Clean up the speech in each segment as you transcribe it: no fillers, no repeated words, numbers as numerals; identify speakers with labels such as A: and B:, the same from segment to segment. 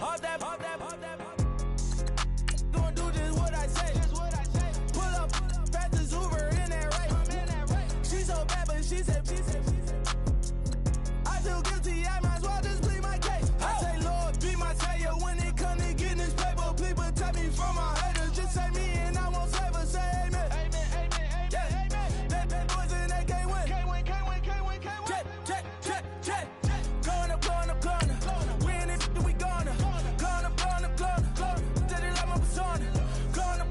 A: All that. Gonna do just what I say. Pull up, fast as Uber in that race. She so bad, but she said. I feel guilty, I might as well just plead my case. I say, Lord, be my savior when it come to getting this paper. Please protect me from my haters. Just say me and I won't save her. Say amen. They boys and they can't win. Check. Going up. We in it, we gonna. Going up. Tell they like my persona. Going up.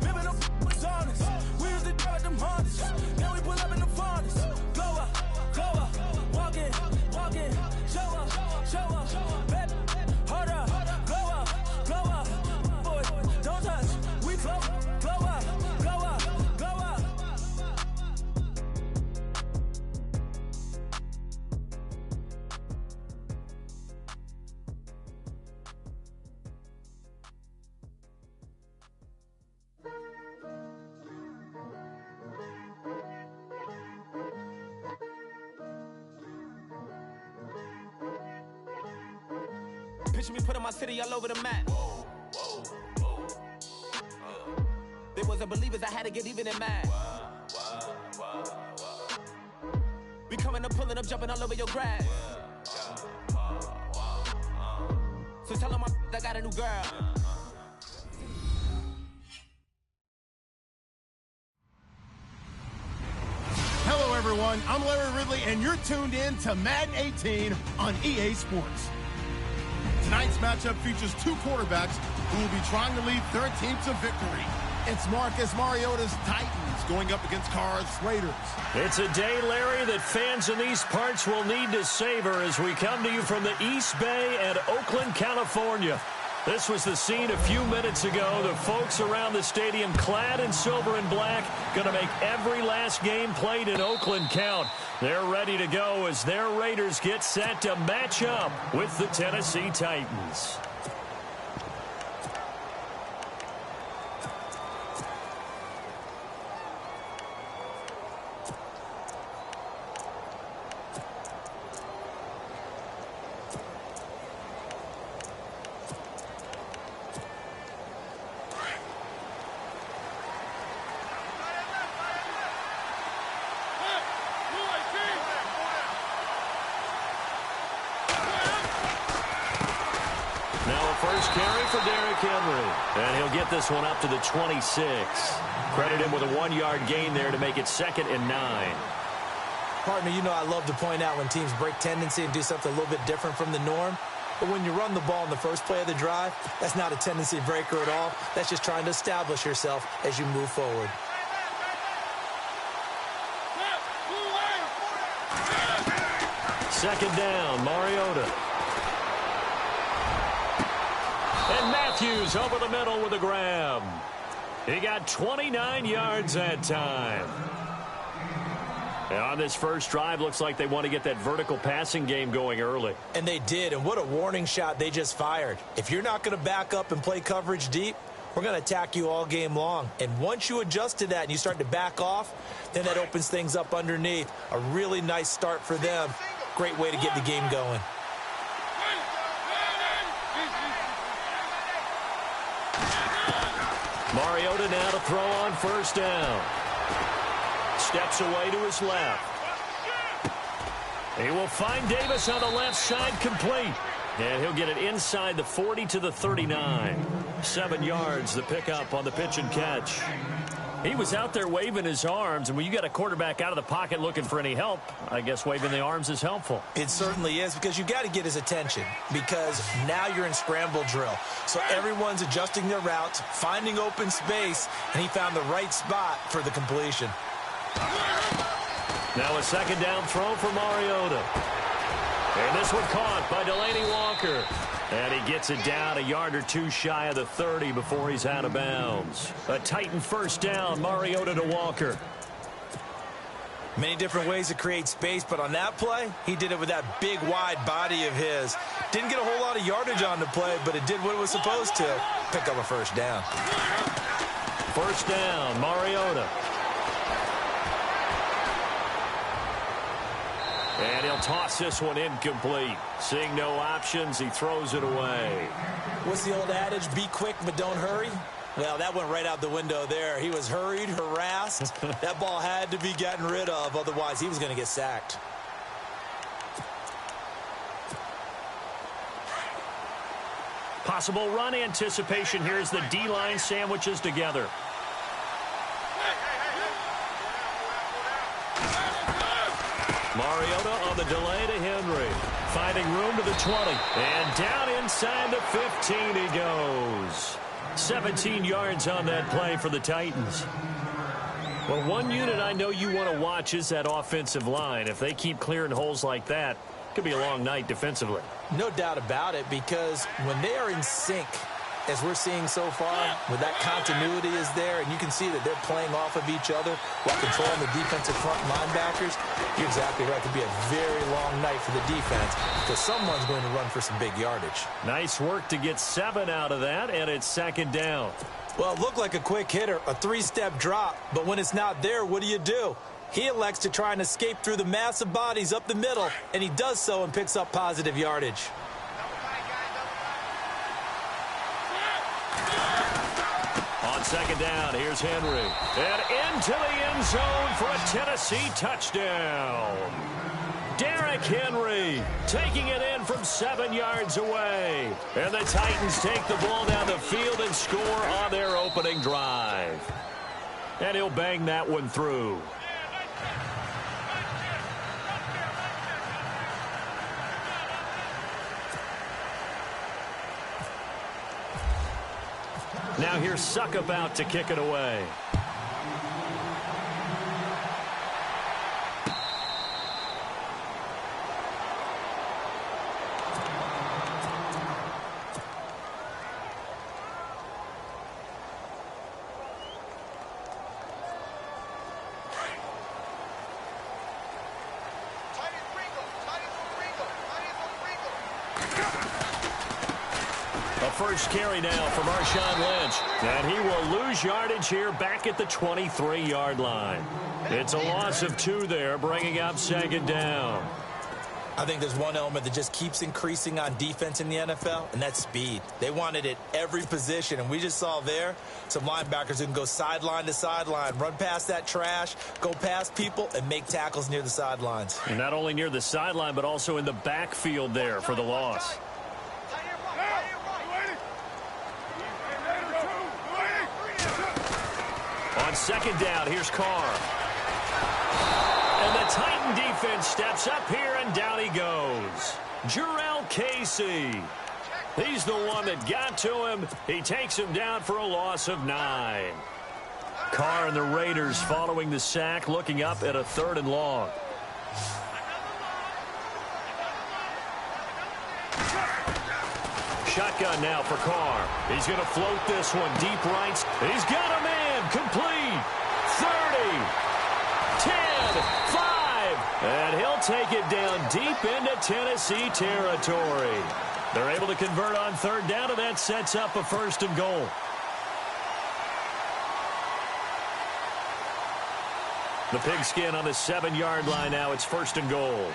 A: Ripping them was honest. We used to drug them hunters. Now we pull up in the furnace. Glow up. Walk in. Show up. Baby, hold up. Glow up. Boys, don't touch. We glow up. Picture me putting my city all over the map. They wasn't believers, I had to get even in mad. We coming up, pulling up, jumping all over your grass. So tell them I got a new girl.
B: Hello, everyone. I'm Larry Ridley, and you're tuned in to Madden 18 on EA Sports. Tonight's matchup features two quarterbacks who will be trying to lead their team to victory. It's Marcus Mariota's Titans going up against Carr's Raiders.
C: It's a day, Larry, that fans in these parts will need to savor as we come to you from the East Bay and Oakland, California. This was the scene a few minutes ago. The folks around the stadium clad in silver and black going to make every last game played in Oakland count. They're ready to go as their Raiders get set to match up with the Tennessee Titans. First carry for Derrick Henry. And he'll get this one up to the 26. Credit him with a 1-yard gain there to make it 2nd and 9.
D: Partner, you know I love to point out when teams break tendency and do something a little bit different from the norm. But when you run the ball in the first play of the drive, that's not a tendency breaker at all. That's just trying to establish yourself as you move forward.
C: Second down, Mariota. And Matthews over the middle with a grab. He got 29 yards that time. And on this first drive, looks like they want to get that vertical passing game going early.
D: And they did, and what a warning shot they just fired. If you're not going to back up and play coverage deep, we're going to attack you all game long. And once you adjust to that and you start to back off, then that opens things up underneath. A really nice start for them. Great way to get the game going.
C: Mariota now to throw on first down. Steps away to his left. He will find Davis on the left side, complete. And he'll get it inside the 40 to the 39. 7 yards, the pickup on the pitch and catch. He was out there waving his arms, and when you got a quarterback out of the pocket looking for any help, I guess waving the arms is helpful.
D: It certainly is, because you got to get his attention, because now you're in scramble drill. So everyone's adjusting their routes, finding open space, and he found the right spot for the completion.
C: Now a second down throw for Mariota. And this one caught by Delaney Walker. And he gets it down a yard or two shy of the 30 before he's out of bounds. A Titan first down, Mariota to Walker.
D: Many different ways to create space, but on that play, he did it with that big, wide body of his. Didn't get a whole lot of yardage on the play, but it did what it was supposed to. Pick up a first down.
C: First down, Mariota. And he'll toss this one incomplete. Seeing no options, he throws it away.
D: What's the old adage? Be quick, but don't hurry. Well, that went right out the window there. He was hurried, harassed. That ball had to be gotten rid of. Otherwise, he was going to get sacked.
C: Possible run anticipation here as the D-line sandwiches together. Mariota on the delay to Henry. Finding room to the 20. And down inside the 15 he goes. 17 yards on that play for the Titans. Well, one unit I know you want to watch is that offensive line. If they keep clearing holes like that, it could be a long night defensively.
D: No doubt about it, because when they are in sync, as we're seeing so far, where that continuity is there, and you can see that they're playing off of each other while controlling the defensive front linebackers, you're exactly right. It could be a very long night for the defense because someone's going to run for some big yardage.
C: Nice work to get 7 out of that, and it's second down.
D: Well, it looked like a quick hitter, a 3-step drop, but when it's not there, what do? He elects to try and escape through the massive bodies up the middle, and he does so and picks up positive yardage.
C: On second down, here's Henry. And into the end zone for a Tennessee touchdown. Derrick Henry taking it in from 7 yards away. And the Titans take the ball down the field and score on their opening drive. And he'll bang that one through. Now here's Suck about to kick it away. First carry now for Marshawn Lynch. And he will lose yardage here back at the 23-yard line. It's a loss of 2 there, bringing up second down.
D: I think there's one element that just keeps increasing on defense in the NFL, and that's speed. They want it at every position, and we just saw there some linebackers who can go sideline to sideline, run past that trash, go past people, and make tackles near the sidelines.
C: And not only near the sideline, but also in the backfield there for the loss. On second down, here's Carr. And the Titan defense steps up here, and down he goes. Jarrell Casey. He's the one that got to him. He takes him down for a loss of 9. Carr and the Raiders following the sack, looking up at a 3rd and long. Shotgun now for Carr. He's going to float this one deep right. He's got a man. Complete. 30. 10. 5. And he'll take it down deep into Tennessee territory. They're able to convert on 3rd down, and that sets up a 1st and goal. The pigskin on the 7-yard line now. It's 1st and goal.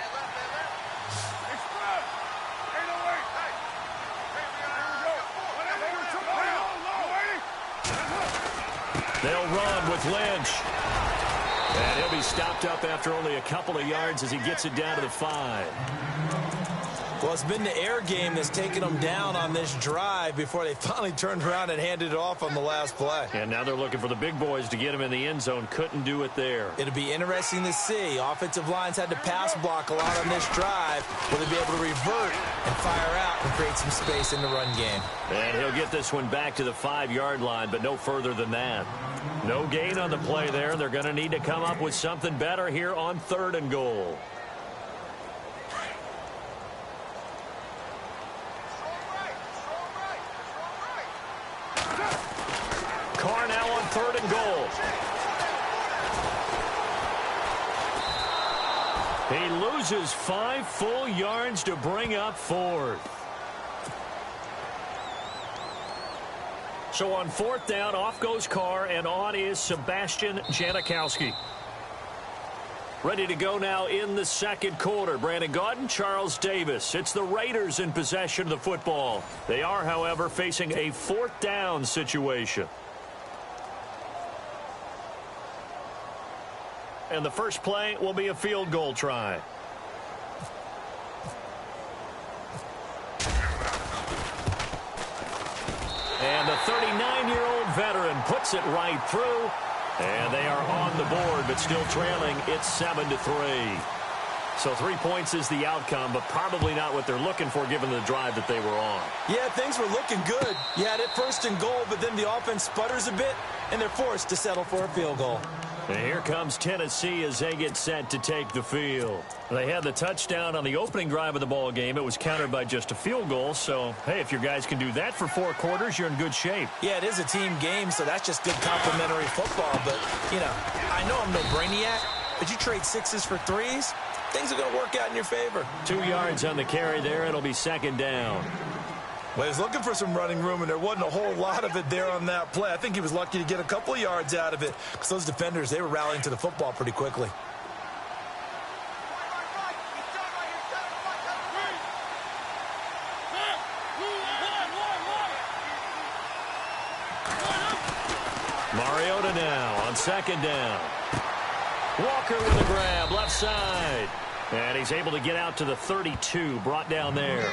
C: They'll run with Lynch. And he'll be stopped up after only a couple of yards as he gets it down to the 5.
D: Well, it's been the air game that's taken them down on this drive before they finally turned around and handed it off on the last play.
C: And now they're looking for the big boys to get him in the end zone. Couldn't do it there.
D: It'll be interesting to see. Offensive lines had to pass block a lot on this drive. Will they be able to revert and fire out and create some space in the run game?
C: And he'll get this one back to the 5-yard line, but no further than that. No gain on the play there. They're going to need to come up with something better here on 3rd and goal. Carr now on 3rd and goal. He loses 5 full yards to bring up 4th. So on 4th down, off goes Carr, and on is Sebastian Janikowski. Ready to go now in the second quarter. Brandon Gaudin, Charles Davis. It's the Raiders in possession of the football. They are, however, facing a fourth down situation. And the first play will be a field goal try. And the 39-year-old veteran puts it right through. And they are on the board, but still trailing. It's 7-3. So 3 points is the outcome, but probably not what they're looking for given the drive that they were on.
D: Yeah, things were looking good. You had it first and goal, but then the offense sputters a bit, and they're forced to settle for a field goal.
C: And here comes Tennessee as they get set to take the field. They had the touchdown on the opening drive of the ball game. It was countered by just a field goal. So, hey, if your guys can do that for 4 quarters, you're in good shape.
D: Yeah, it is a team game, so that's just good complimentary football. But, you know, I know I'm no brainiac, but you trade 6s for 3s, things are going to work out in your favor.
C: 2 yards on the carry there. It'll be second down.
D: Well, he was looking for some running room, and there wasn't a whole lot of it there on that play. I think he was lucky to get a couple of yards out of it because those defenders, they were rallying to the football pretty quickly.
C: Mariota now on second down. Walker with a grab, left side. And he's able to get out to the 32, brought down there.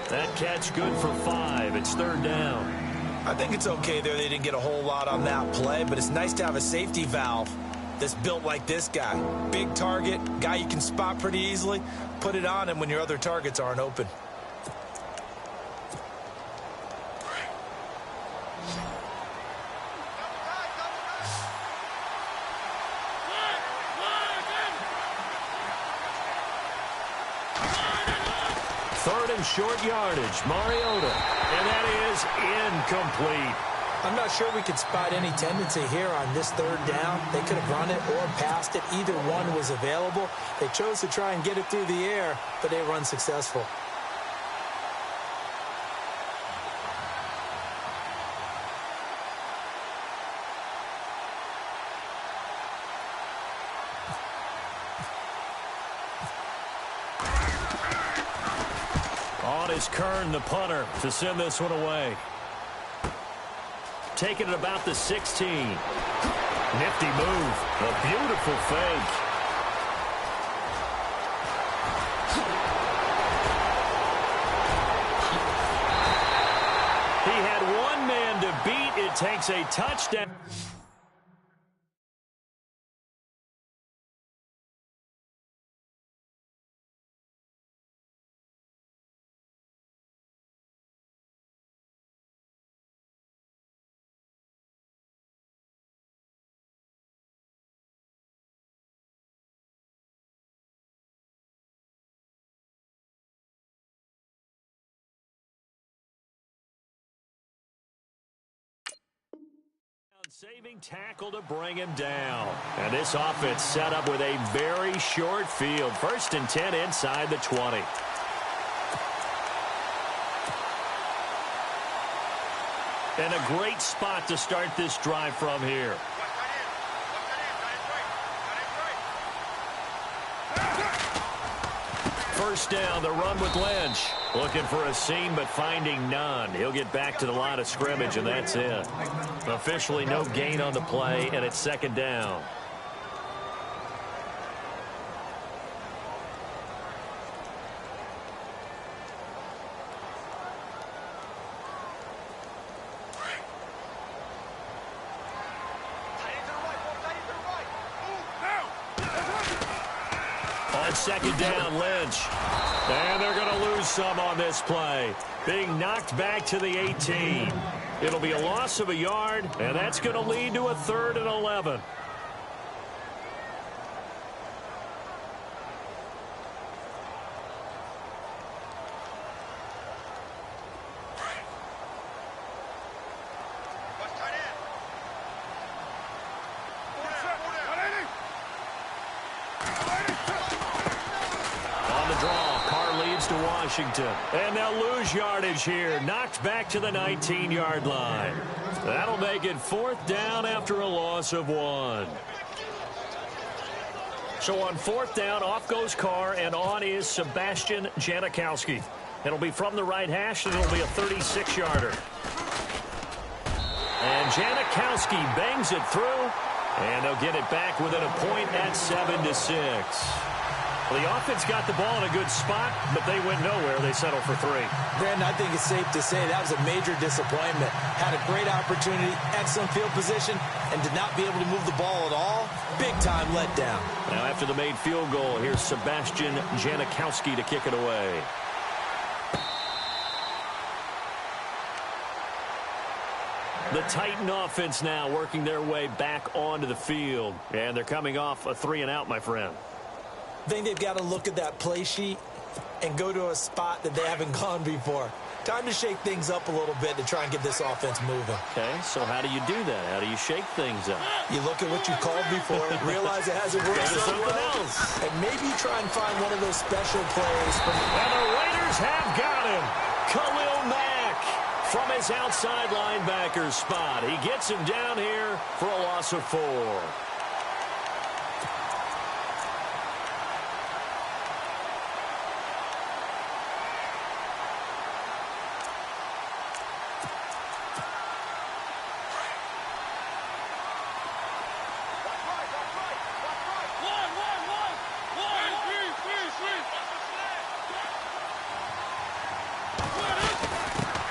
C: That catch good for 5. It's third down.
D: I think it's okay there. They didn't get a whole lot on that play, but it's nice to have a safety valve that's built like this guy. Big target, guy you can spot pretty easily. Put it on him when your other targets aren't open.
C: Third and short yardage, Mariota. And that is incomplete.
D: I'm not sure we could spot any tendency here on this third down. They could have run it or passed it. Either one was available. They chose to try and get it through the air, but they were unsuccessful.
C: On is Kern, the punter, to send this one away. Taking it about the 16. Nifty move. A beautiful fake. He had one man to beat. It takes a touchdown. Saving tackle to bring him down. And this offense set up with a very short field. First and 10 inside the 20. And a great spot to start this drive from here. First down, the run with Lynch. Looking for a seam, but finding none. He'll get back to the line of scrimmage, and that's it. Officially no gain on the play, and it's second down. On second down, Lynch. And they're going to lose some on this play. Being knocked back to the 18. It'll be a loss of a yard, and that's going to lead to a 3rd and 11. Washington. And they'll lose yardage here. Knocked back to the 19-yard line. That'll make it 4th down after a loss of 1. So on fourth down, off goes Carr, and on is Sebastian Janikowski. It'll be from the right hash, and it'll be a 36-yarder. And Janikowski bangs it through, and they'll get it back within a point at 7-6. Well, the offense got the ball in a good spot, but they went nowhere. They settled for 3.
D: Brandon, I think it's safe to say that was a major disappointment. Had a great opportunity, excellent field position, and did not be able to move the ball at all. Big-time letdown.
C: Now, after the made field goal, here's Sebastian Janikowski to kick it away. The Titan offense now working their way back onto the field. And they're coming off a 3-and-out, my friend.
D: I think they've got to look at that play sheet and go to a spot that they haven't gone before. Time to shake things up a little bit to try and get this offense moving.
C: Okay, so how do you do that? How do you shake things up?
D: You look at what you called before, realize it hasn't worked so well, and maybe try and find one of those special plays.
C: And the Raiders have got him. Khalil Mack from his outside linebacker spot. He gets him down here for a loss of 4.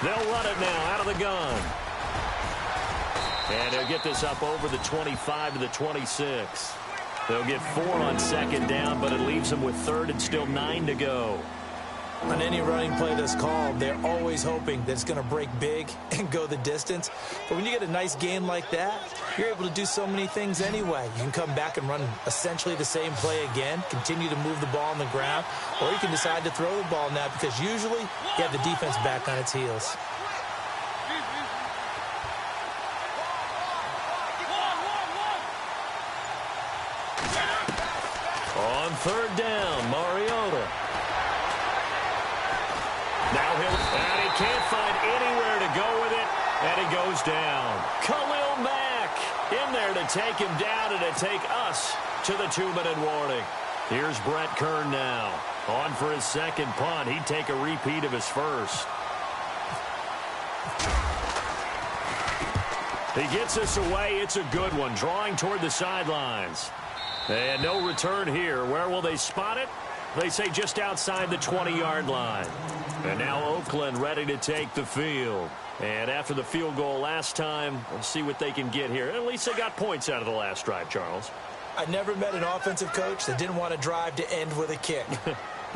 C: They'll run it now out of the gun. And they'll get this up over the 25 to the 26. They'll get 4 on second down, but it leaves them with 3rd and still 9 to go.
D: On any running play that's called, they're always hoping that it's going to break big and go the distance. But when you get a nice game like that, you're able to do so many things anyway. You can come back and run essentially the same play again, continue to move the ball on the ground, or you can decide to throw the ball now because usually you have the defense back on its heels.
C: On 3rd down, Mariota. Now and he can't find anywhere to go with it, and he goes down. Khalil Mack in there to take him down and to take us to the 2-minute warning. Here's Brett Kern now. On for his second punt. He'd take a repeat of his first. He gets us away. It's a good one. Drawing toward the sidelines. And no return here. Where will they spot it? They say just outside the 20-yard line. And now Oakland ready to take the field. And after the field goal last time, we'll see what they can get here. At least they got points out of the last drive, Charles.
D: I never met an offensive coach that didn't want to drive to end with a kick.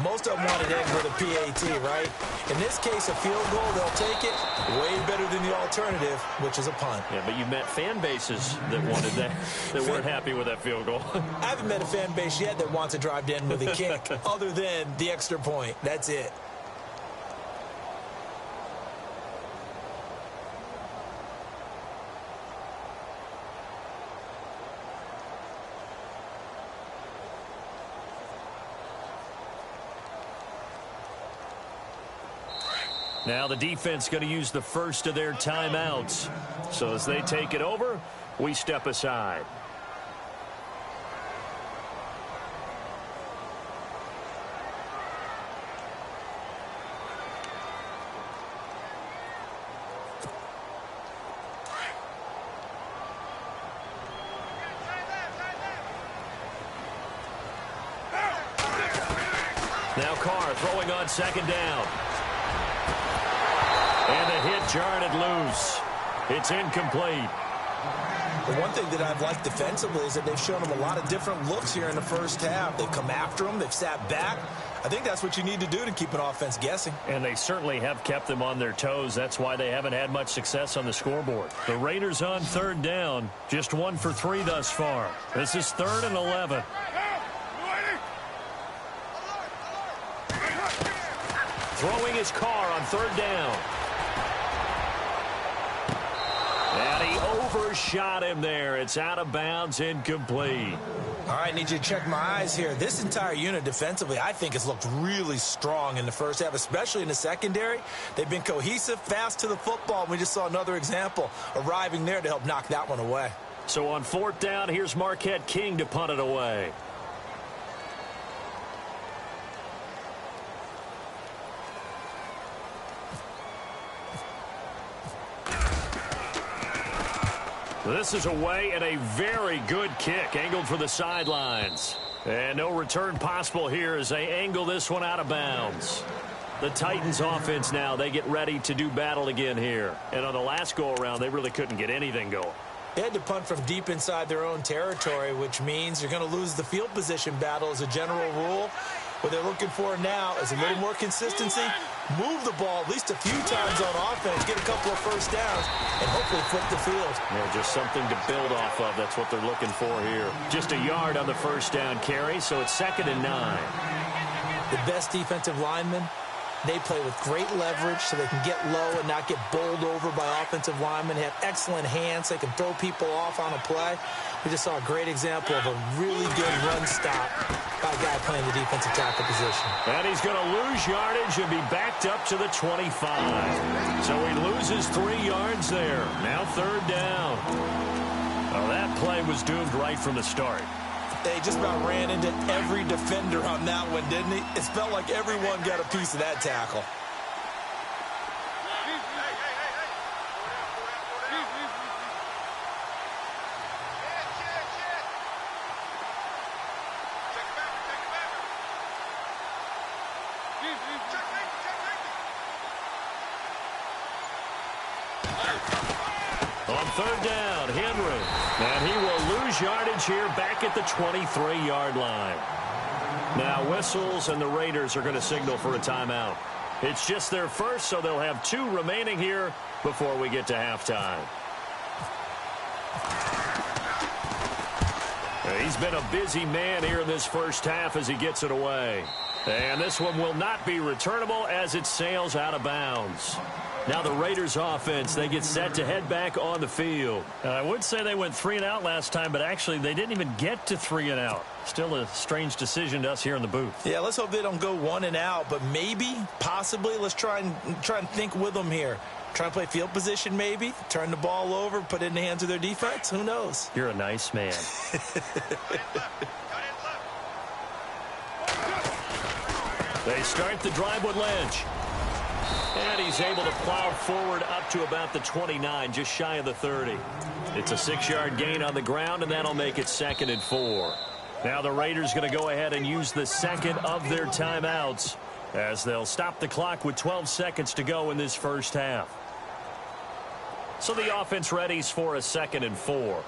D: Most of them wanted to end with a PAT, right? In this case, a field goal, they'll take it way better than the alternative, which is a punt.
C: Yeah, but you met fan bases that wanted that, that weren't happy with that field goal.
D: I haven't met a fan base yet that wants to drive to end with a kick, other than the extra point. That's it.
C: Now the defense going to use the first of their timeouts. So as they take it over, we step aside. Now Carr throwing on second down. And the hit jarred it loose. It's incomplete.
D: The one thing that I've liked defensively is that they've shown them a lot of different looks here in the first half. They've come after them. They've sat back. I think that's what you need to do to keep an offense guessing.
C: And they certainly have kept them on their toes. That's why they haven't had much success on the scoreboard. The Raiders on third down. Just 1 for 3 thus far. This is 3rd and 11. Throwing his Carr on third down. And he overshot him there. It's out of bounds, incomplete.
D: All right, need you to check my eyes here. This entire unit defensively, I think, has looked really strong in the first half, especially in the secondary. They've been cohesive, fast to the football. We just saw another example arriving there to help knock that one away.
C: So on 4th down, here's Marquette King to punt it away. This is away and a very good kick angled for the sidelines. And no return possible here as they angle this one out of bounds. The Titans offense now, they get ready to do battle again here. And on the last go-around, they really couldn't get anything going.
D: They had to punt from deep inside their own territory, which means you're going to lose the field position battle as a general rule. What they're looking for now is a little more consistency, move the ball at least a few times on offense, get a couple of first downs, and hopefully flip the field.
C: Yeah, just something to build off of. That's what they're looking for here. Just a yard on the first down carry, so it's 2nd and 9.
D: The best defensive linemen, they play with great leverage so they can get low and not get bowled over by offensive linemen. They have excellent hands. They can throw people off on a play. We just saw a great example of a really good run stop by a guy playing the defensive tackle position.
C: And he's going to lose yardage and be backed up to the 25. So he loses 3 yards there. Now 3rd down. Well, that play was doomed right from the start.
D: They just about ran into every defender on that one, didn't he? It felt like everyone got a piece of that tackle.
C: On 3rd down, Henry. And he will lose yardage here back at the 23-yard line. Now whistles, and the Raiders are going to signal for a timeout. It's just their first, so they'll have 2 remaining here before we get to halftime. He's been a busy man here in this first half as he gets it away. And this one will not be returnable as it sails out of bounds. Now the Raiders offense, they get set to head back on the field. I would say they went 3 and out last time, but actually they didn't even get to 3 and out. Still a strange decision to us here in the booth.
D: Yeah, let's hope they don't go 1 and out, but maybe, possibly, let's try and think with them here. Try and play field position maybe, turn the ball over, put it in the hands of their defense. Who knows?
C: You're a nice man. They start the drive with Lynch. And he's able to plow forward up to about the 29, just shy of the 30. It's a 6-yard gain on the ground, and that'll make it 2nd and 4. Now the Raiders going to go ahead and use the second of their timeouts as they'll stop the clock with 12 seconds to go in this first half. So the offense readies for a 2nd and 4.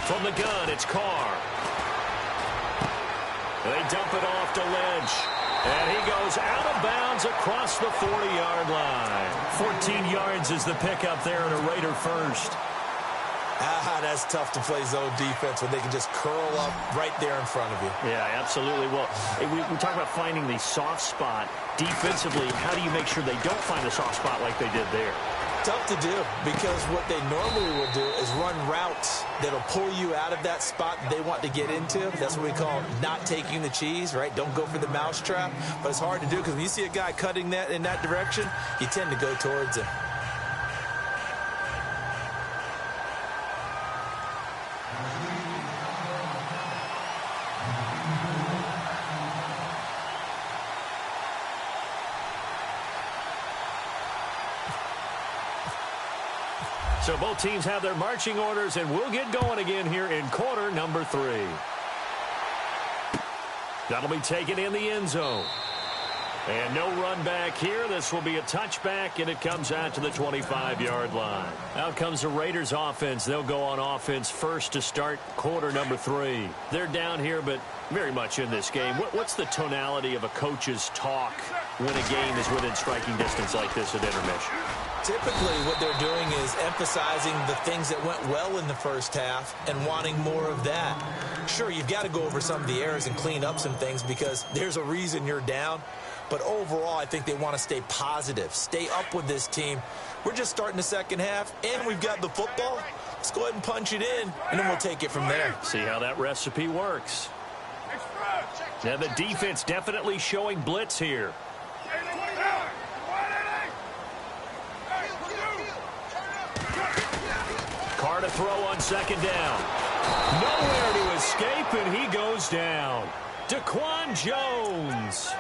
C: From the gun, it's Carr. They dump it off to Lynch. And he goes out of bounds across the 40-yard line. 14 yards is the pickup there and a Raider first.
D: That's tough to play zone defense when they can just curl up right there in front of you.
C: Yeah, absolutely. Well, we talk about finding the soft spot. Defensively, how do you make sure they don't find a soft spot like they did there?
D: Tough to do because what they normally will do is run routes that'll pull you out of that spot that they want to get into. That's what we call not taking the cheese, right? Don't go for the mousetrap. But it's hard to do because when you see a guy cutting that in that direction, you tend to go towards him.
C: So both teams have their marching orders, and we'll get going again here in quarter number 3. That'll be taken in the end zone. And no run back here. This will be a touchback, and it comes out to the 25-yard line. Out comes the Raiders offense. They'll go on offense first to start quarter number 3. They're down here, but very much in this game. What's the tonality of a coach's talk when a game is within striking distance like this at intermission?
D: Typically, what they're doing is emphasizing the things that went well in the first half and wanting more of that. Sure, you've got to go over some of the errors and clean up some things because there's a reason you're down. But overall, I think they want to stay positive, stay up with this team. We're just starting the second half, and we've got the football. Let's go ahead and punch it in, and then we'll take it from there.
C: See how that recipe works. Now, the defense definitely showing blitz here. Carr to throw on second down. Nowhere to escape, and he goes down. Daquan Jones.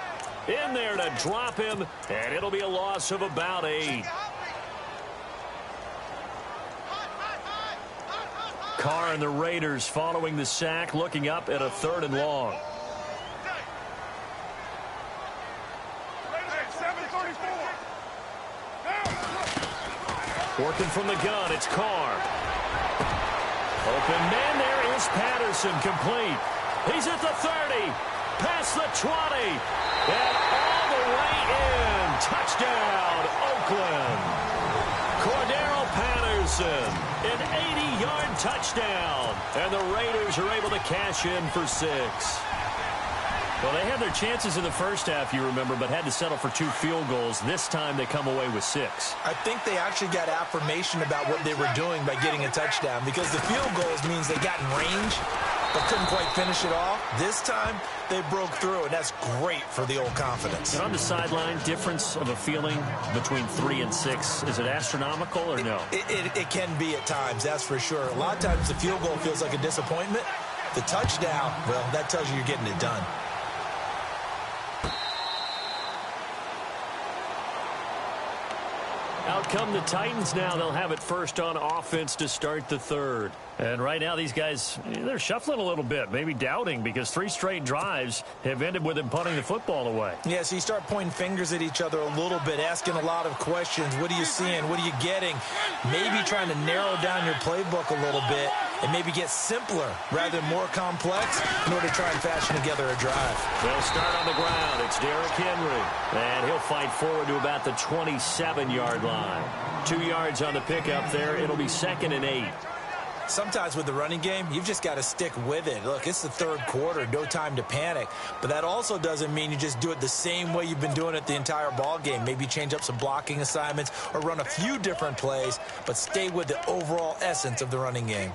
C: In there to drop him, and it'll be a loss of about 8. Carr and the Raiders following the sack, looking up at a 3rd and long. Working from the gun, it's Carr. Open man there is Patterson, complete. He's at the 30, past the 20, and all the way in. Touchdown, Oakland. Cordero Patterson, an 80-yard touchdown, and the Raiders are able to cash in for 6. Well, they had their chances in the first half, you remember, but had to settle for 2 field goals. This time they come away with 6.
D: I think they actually got affirmation about what they were doing by getting a touchdown, because the field goals means they got in range but couldn't quite finish it off. This time they broke through, and that's great for the old confidence.
C: And on the sideline, difference of a feeling between 3 and 6, is it astronomical or no?
D: It can be at times, that's for sure. A lot of times the field goal feels like a disappointment. The touchdown, well, that tells you you're getting it done.
C: Out come the Titans now. They'll have it first on offense to start the 3rd. And right now these guys, they're shuffling a little bit, maybe doubting, because 3 straight drives have ended with them punting the football away.
D: Yeah, so you start pointing fingers at each other a little bit, asking a lot of questions. What are you seeing? What are you getting? Maybe trying to narrow down your playbook a little bit and maybe get simpler rather than more complex in order to try and fashion together a drive.
C: They'll start on the ground. It's Derrick Henry. And he'll fight forward to about the 27-yard line. 2 yards on the pickup there. It'll be 2nd and 8.
D: Sometimes with the running game, you've just got to stick with it. Look, it's the 3rd quarter, no time to panic. But that also doesn't mean you just do it the same way you've been doing it the entire ball game. Maybe change up some blocking assignments or run a few different plays, but stay with the overall essence of the running game.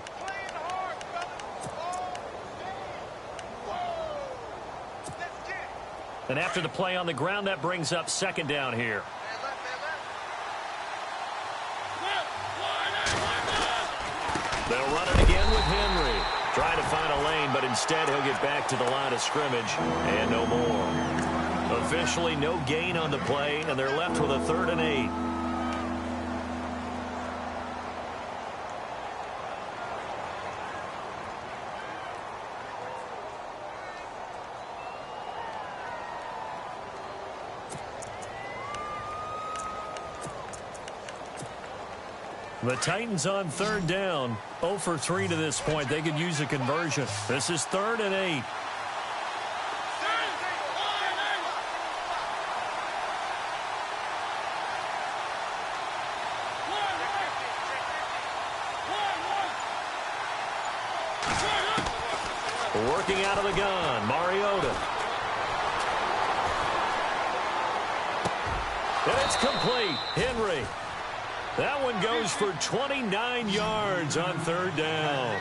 C: And after the play on the ground, that brings up 2nd down here. They'll run it again with Henry. Trying to find a lane, but instead he'll get back to the line of scrimmage and no more. Officially no gain on the play, and they're left with a 3rd and 8. The Titans on 3rd down. 0 for 3 to this point. They could use a conversion. This is 3rd and 8. Working out of the gun, Mariota. And it's complete. Henry. That one goes for 29 yards on 3rd down.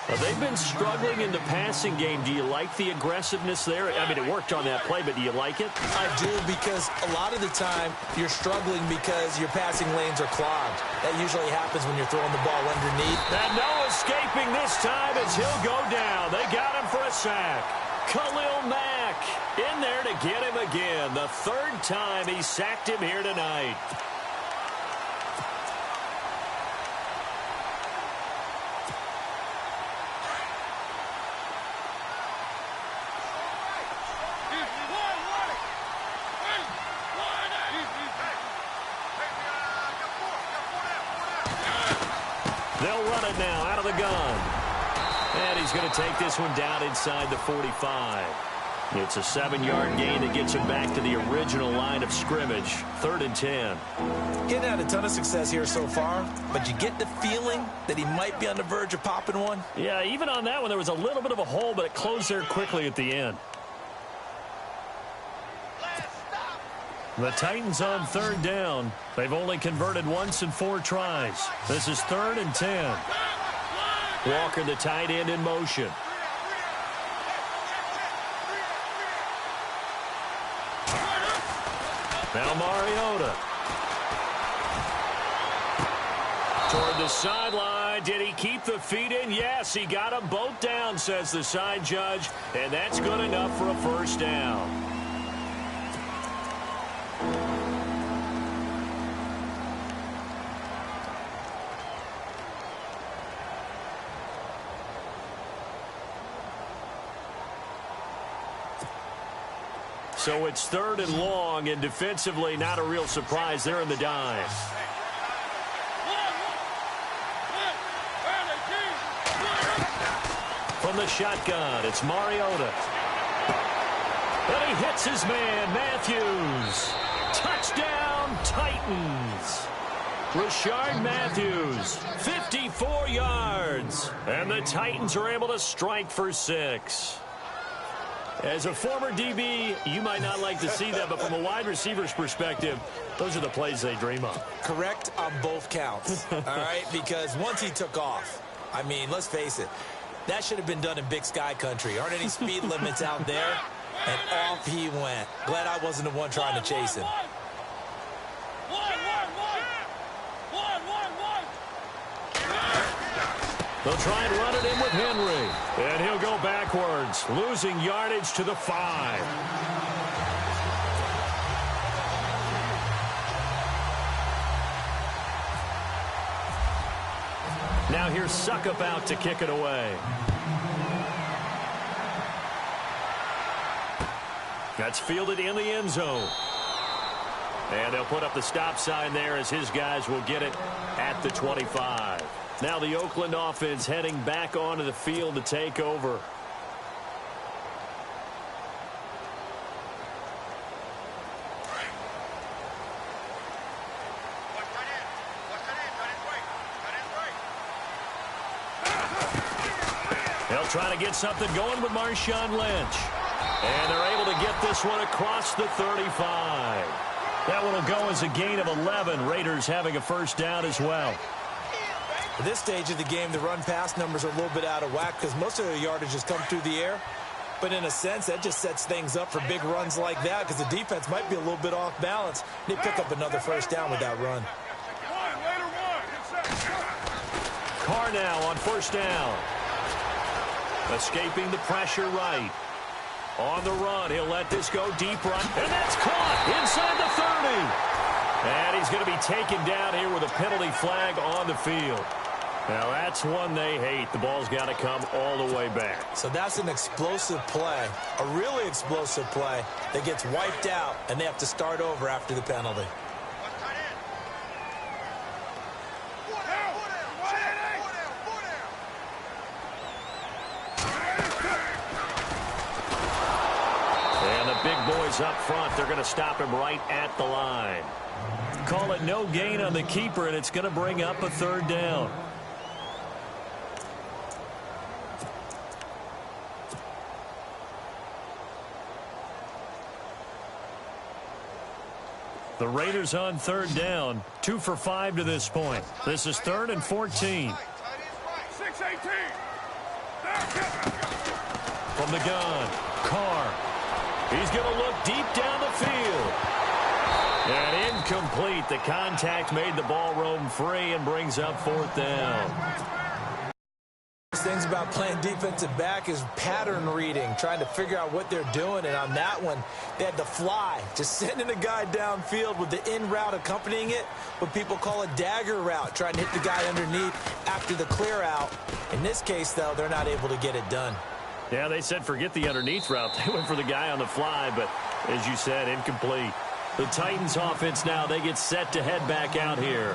C: They've been struggling in the passing game. Do you like the aggressiveness there? I mean, it worked on that play, but do you like it?
D: I do, because a lot of the time you're struggling because your passing lanes are clogged. That usually happens when you're throwing the ball underneath.
C: And no escaping this time as he'll go down. They got him for a sack. Khalil Mack in there to get him again. The 3rd time he sacked him here tonight. They'll run it now out of the gun. And he's going to take this one down inside the 45. It's a 7-yard gain that gets him back to the original line of scrimmage. 3rd and 10.
D: Getting had a ton of success here so far, but you get the feeling that he might be on the verge of popping one.
C: Yeah, even on that one, there was a little bit of a hole, but it closed there quickly at the end. The Titans on 3rd down. They've only converted once in 4 tries. This is 3rd and 10. Walker, the tight end, in motion. Now Mariota. Toward the sideline. Did he keep the feet in? Yes, he got them both down, says the side judge. And that's good enough for a 1st down. So it's 3rd and long, and defensively not a real surprise there in the dive. From the shotgun, it's Mariota. And he hits his man, Matthews. Touchdown, Titans. Rashard Matthews, 54 yards. And the Titans are able to strike for 6. As a former DB, you might not like to see that, but from a wide receiver's perspective, those are the plays they dream of.
D: Correct on both counts, all right? Because once he took off, I mean, let's face it, that should have been done in Big Sky country. Aren't any speed limits out there? And off he went. Glad I wasn't the one trying to chase him.
C: They'll try and run it in with Henry. And he'll go backwards, losing yardage to the 5. Now here's Suckup out to kick it away. That's fielded in the end zone. And they'll put up the stop sign there as his guys will get it at the 25. Now the Oakland offense heading back onto the field to take over. They'll try to get something going with Marshawn Lynch. And they're able to get this one across the 35. That one will go as a gain of 11. Raiders having a first down as well.
D: At this stage of the game, the run-pass numbers are a little bit out of whack because most of the yardage has come through the air. But in a sense, that just sets things up for big runs like that because the defense might be a little bit off balance. They pick up another first down with that run.
C: Carr now on first down. Escaping the pressure right. On the run, he'll let this go deep run. And that's caught inside the 30. And he's going to be taken down here with a penalty flag on the field. Now, that's one they hate. The ball's got to come all the way back.
D: So that's an explosive play, a really explosive play that gets wiped out, and they have to start over after the penalty.
C: And the big boys up front, they're going to stop him right at the line. Call it no gain on the keeper, and it's going to bring up a third down. The Raiders on third down, 2 for 5 to this point. This is 3rd and 14. From the gun, Carr. He's going to look deep down the field. And incomplete. The contact made the ball roam free and brings up 4th down.
D: Things about playing defensive back is pattern reading, trying to figure out what they're doing. And on that one, they had to fly, just sending a guy downfield with the in route accompanying it, what people call a dagger route, trying to hit the guy underneath after the clear out. In this case, though, they're not able to get it done.
C: Yeah, they said forget the underneath route. They went for the guy on the fly, but as you said, incomplete. The Titans offense now, they get set to head back out here.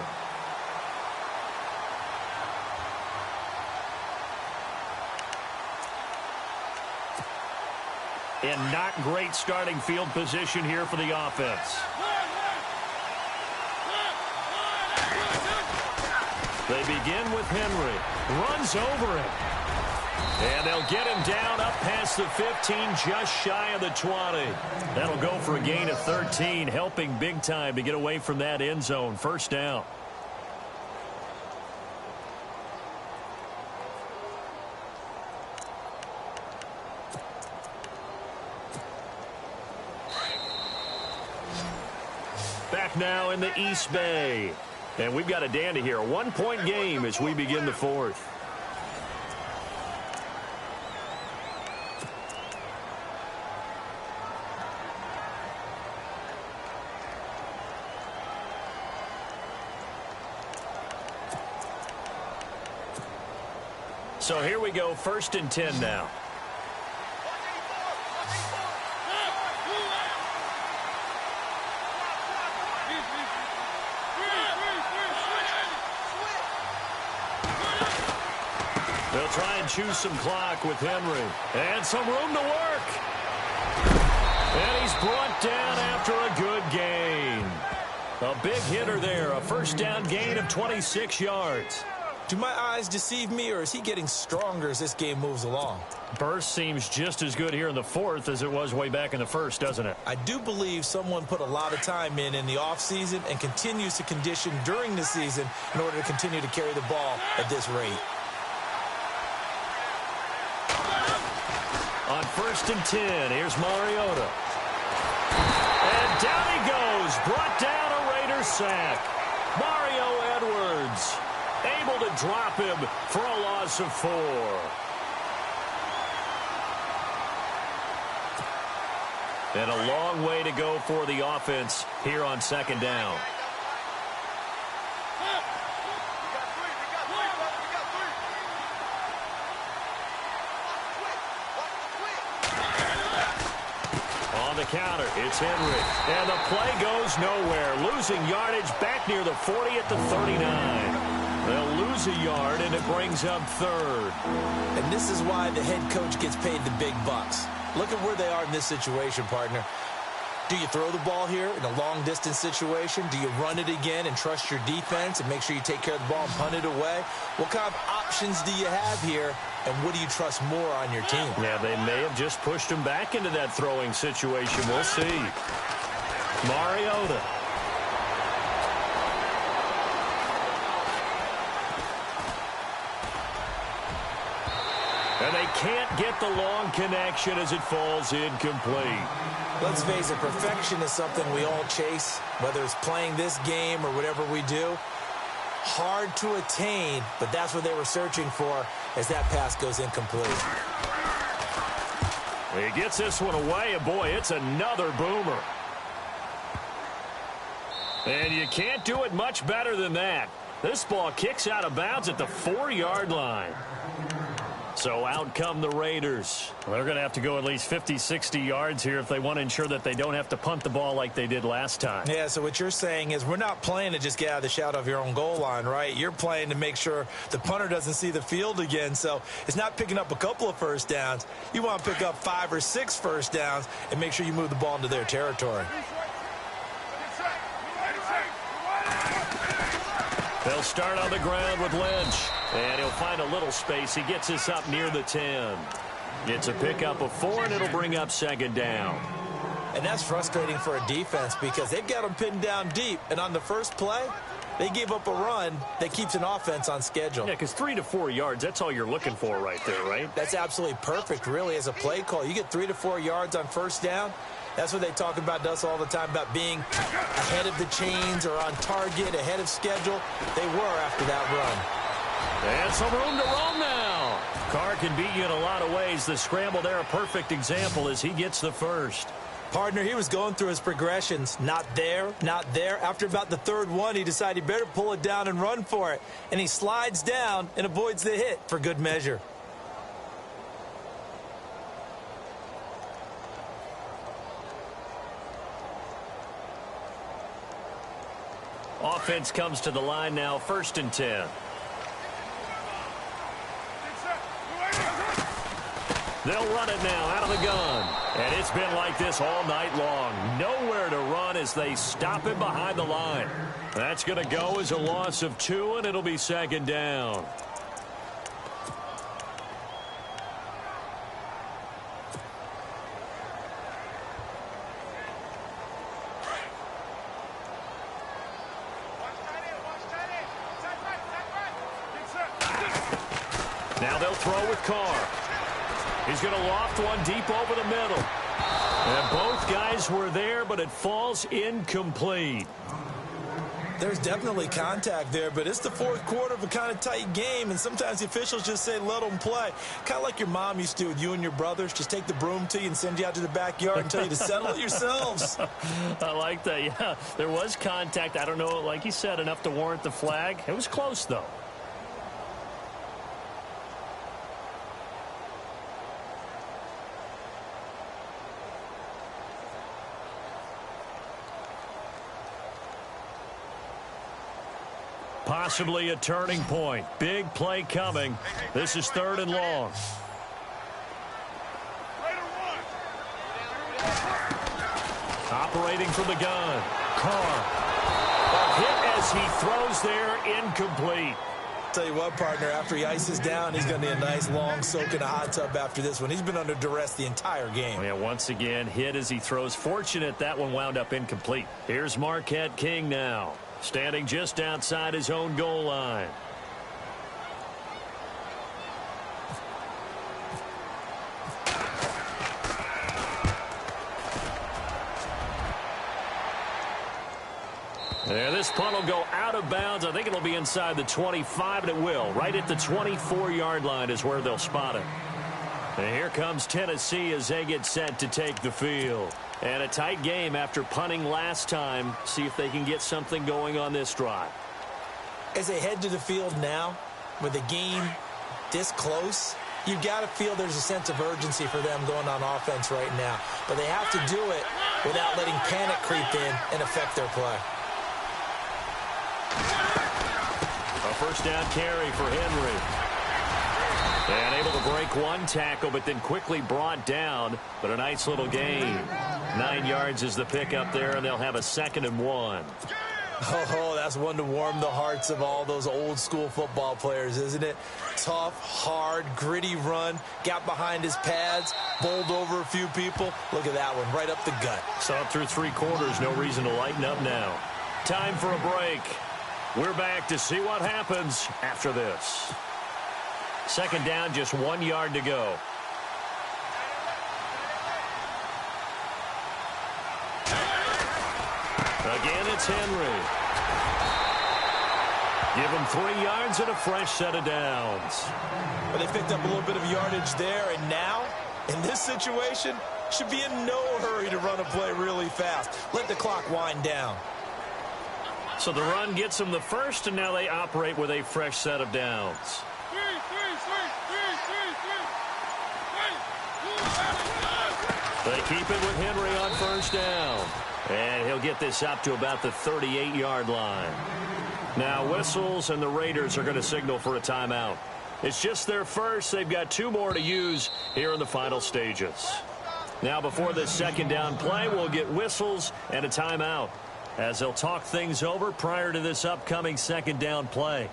C: And not great starting field position here for the offense. They begin with Henry. Runs over him. And they'll get him down up past the 15, just shy of the 20. That'll go for a gain of 13, helping big time to get away from that end zone. First down. Back now in the East Bay. And we've got a dandy here. A 1-point game as we begin the 4th. So here we go, 1st and 10 now. try and choose some clock with Henry. And some room to work. And he's brought down after a good gain. A big hitter there. A first down gain of 26 yards.
D: Do my eyes deceive me, or is he getting stronger as this game moves along?
C: Burst seems just as good here in the fourth as it was way back in the first, doesn't it?
D: I do believe someone put a lot of time in the offseason and continues to condition during the season in order to continue to carry the ball at this rate.
C: On 1st and 10, here's Mariota. And down he goes. Brought down a Raiders sack. Mario Edwards able to drop him for a loss of 4. And a long way to go for the offense here on 2nd down. On the counter, it's Henry. And the play goes nowhere. Losing yardage back near the 40 at the 39. They'll lose a yard, and it brings up 3rd.
D: And this is why the head coach gets paid the big bucks. Look at where they are in this situation, partner. Do you throw the ball here in a long-distance situation? Do you run it again and trust your defense and make sure you take care of the ball and punt it away? What kind of options do you have here, and what do you trust more on your team?
C: Yeah, they may have just pushed him back into that throwing situation. We'll see. Mariota. And they can't get the long connection as it falls incomplete.
D: Let's face it, perfection is something we all chase, whether it's playing this game or whatever we do. Hard to attain, but that's what they were searching for as that pass goes incomplete.
C: He gets this one away, and boy, it's another boomer. And you can't do it much better than that. This ball kicks out of bounds at the 4-yard line. So out come the Raiders. They're going to have to go at least 50, 60 yards here if they want to ensure that they don't have to punt the ball like they did last time.
D: Yeah, so what you're saying is we're not playing to just get out of the shadow of your own goal line, right? You're playing to make sure the punter doesn't see the field again. So it's not picking up a couple of first downs. You want to pick up 5 or 6 first downs and make sure you move the ball into their territory.
C: They'll start on the ground with Lynch. And he'll find a little space. He gets this up near the 10. It's a pickup of 4, and it'll bring up 2nd down.
D: And that's frustrating for a defense because they've got them pinned down deep. And on the first play, they gave up a run that keeps an offense on schedule.
C: Yeah, because 3 to 4 yards, that's all you're looking for right there, right?
D: That's absolutely perfect, really, as a play call. You get 3 to 4 yards on first down. That's what they talk about to us all the time, about being ahead of the chains or on target, ahead of schedule. They were after that run.
C: And some room to roam now. Carr can beat you in a lot of ways. The scramble there, a perfect example as he gets the first.
D: Partner, he was going through his progressions. Not there, not there. After about the 3rd one, he decided he better pull it down and run for it. And he slides down and avoids the hit for good measure.
C: Offense comes to the line now, 1st and 10. They'll run it now out of the gun. And it's been like this all night long. Nowhere to run as they stop him behind the line. That's going to go as a loss of 2, and it'll be 2nd down. Now they'll throw with Carr. He's going to loft one deep over the middle. And both guys were there, but it falls incomplete.
D: There's definitely contact there, but it's the 4th quarter of a kind of tight game, and sometimes the officials just say, let them play. Kind of like your mom used to with you and your brothers. Just take the broom to you and send you out to the backyard and tell you to settle it yourselves.
C: I like that, yeah. There was contact. I don't know, like you said, enough to warrant the flag. It was close, though. Possibly a turning point. Big play coming. This is 3rd and long. Operating from the gun. Carr. A hit as he throws there, incomplete.
D: Tell you what, partner, after he ices down, he's going to need a nice long soak in a hot tub after this one. He's been under duress the entire game.
C: Yeah, once again, hit as he throws. Fortunate that one wound up incomplete. Here's Marquette King now, standing just outside his own goal line. Yeah, this punt will go out of bounds. I think it'll be inside the 25, and it will. Right at the 24-yard line is where they'll spot it. And here comes Tennessee as they get set to take the field. And a tight game after punting last time. See if they can get something going on this drive.
D: As they head to the field now, with the game this close, you've got to feel there's a sense of urgency for them going on offense right now. But they have to do it without letting panic creep in and affect their play.
C: A first down carry for Henry. And able to break one tackle, but then quickly brought down. But a nice little gain. 9 yards is the pickup there, and they'll have a 2nd and 1.
D: Oh, that's one to warm the hearts of all those old school football players, isn't it? Tough, hard, gritty run. Got behind his pads, bowled over a few people. Look at that one, right up the gut.
C: Saw it through 3 quarters. No reason to lighten up now. Time for a break. We're back to see what happens after this. 2nd down, just 1 yard to go. Again, it's Henry. Give him 3 yards and a fresh set of downs.
D: But they picked up a little bit of yardage there, and now, in this situation, should be in no hurry to run a play really fast. Let the clock wind down.
C: So the run gets them the first, and now they operate with a fresh set of downs. They keep it with Henry on first down. And he'll get this up to about the 38-yard line. Now whistles, and the Raiders are going to signal for a timeout. It's just their first. They've got 2 more to use here in the final stages. Now before this 2nd down play, we'll get whistles and a timeout, as they'll talk things over prior to this upcoming 2nd down play.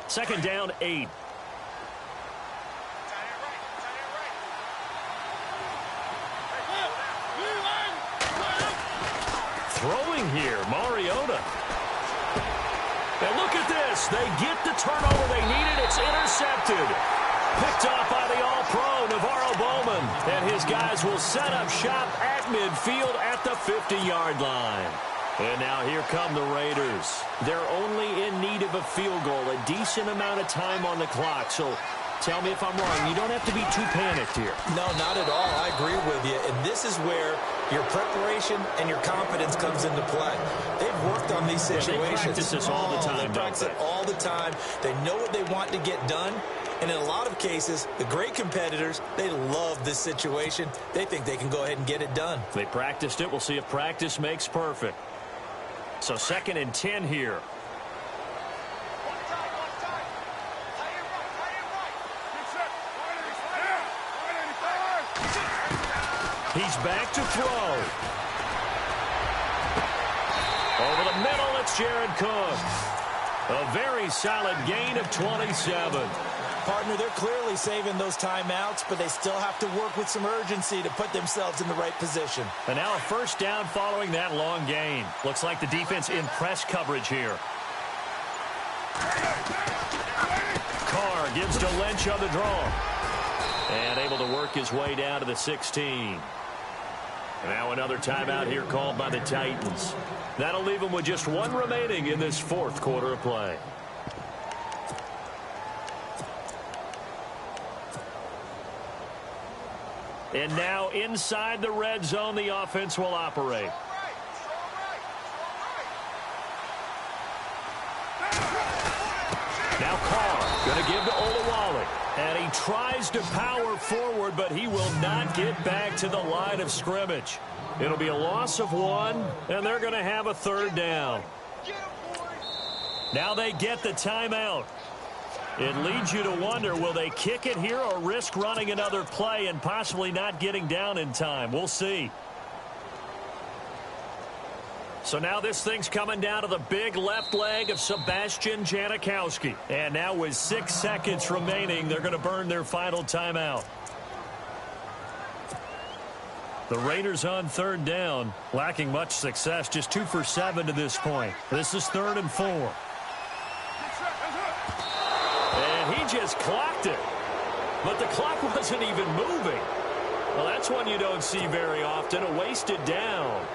C: Second down, 8. Throwing here, Mariota. And look at this. They get the turnover they needed. It's intercepted. Picked off by the All-Pro, Navarro Bowman. And his guys will set up shop at midfield at the 50-yard line. And now here come the Raiders. They're only in need of a field goal, a decent amount of time on the clock. So tell me if I'm wrong. You don't have to be too panicked here.
D: No, not at all. I agree with you. And this is where your preparation and your confidence comes into play. They've worked on these situations.
C: They practice this all the time,
D: They practice it all the time. They know what they want to get done. And in a lot of cases, the great competitors, they love this situation. They think they can go ahead and get it done.
C: They practiced it. We'll see if practice makes perfect. So 2nd and 10 here. He's back to throw. Over the middle, it's Jared Cook. A very solid gain of 27.
D: Partner, they're clearly saving those timeouts, but they still have to work with some urgency to put themselves in the right position.
C: And now a first down following that long gain. Looks like the defense in press coverage here. Carr gives to Lynch on the draw. And able to work his way down to the 16. Now another timeout here called by the Titans. That'll leave them with just 1 remaining in this 4th quarter of play. And now inside the red zone, the offense will operate. Now Carr going to give to Olawale. And he tries to power forward, but he will not get back to the line of scrimmage. It'll be a loss of 1, and they're going to have a 3rd down. Now they get the timeout. It leads you to wonder, will they kick it here or risk running another play and possibly not getting down in time? We'll see. So now this thing's coming down to the big left leg of Sebastian Janikowski. And now with 6 seconds remaining, they're going to burn their final timeout. The Raiders on 3rd down, lacking much success, just 2 for 7 to this point. This is 3rd and 4. And he just clocked it. But the clock wasn't even moving. Well, that's one you don't see very often, a wasted down.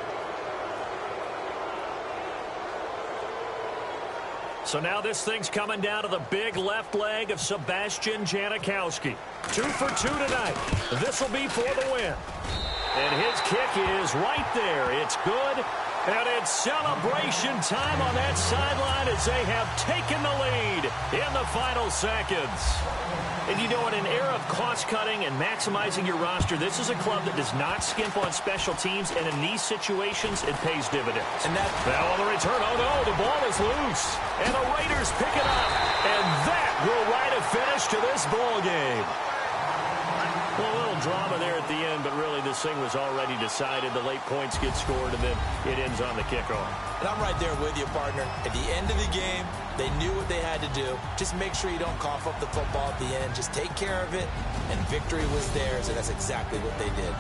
C: So now this thing's coming down to the big left leg of Sebastian Janikowski. 2 for 2 tonight. This will be for the win. And his kick is right there. It's good. And it's celebration time on that sideline as they have taken the lead in the final seconds. And you know, in an era of cost-cutting and maximizing your roster, this is a club that does not skimp on special teams, and in these situations, it pays dividends. And now on the return, oh no, the ball is loose. And the Raiders pick it up. And that will write a finish to this ball game. Well, a little drama there at the end, but really this thing was already decided. The late points get scored, and then it ends on the kickoff.
D: And I'm right there with you, partner. At the end of the game, they knew what they had to do. Just make sure you don't cough up the football at the end. Just take care of it, and victory was theirs, and that's exactly what they did.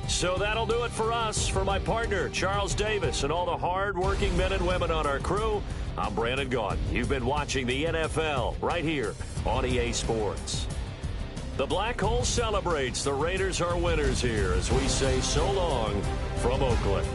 C: So that'll do it for us. For my partner, Charles Davis, and all the hard-working men and women on our crew, I'm Brandon Gaudin. You've been watching the NFL right here on EA Sports. The Black Hole celebrates. The Raiders are winners here as we say so long from Oakland.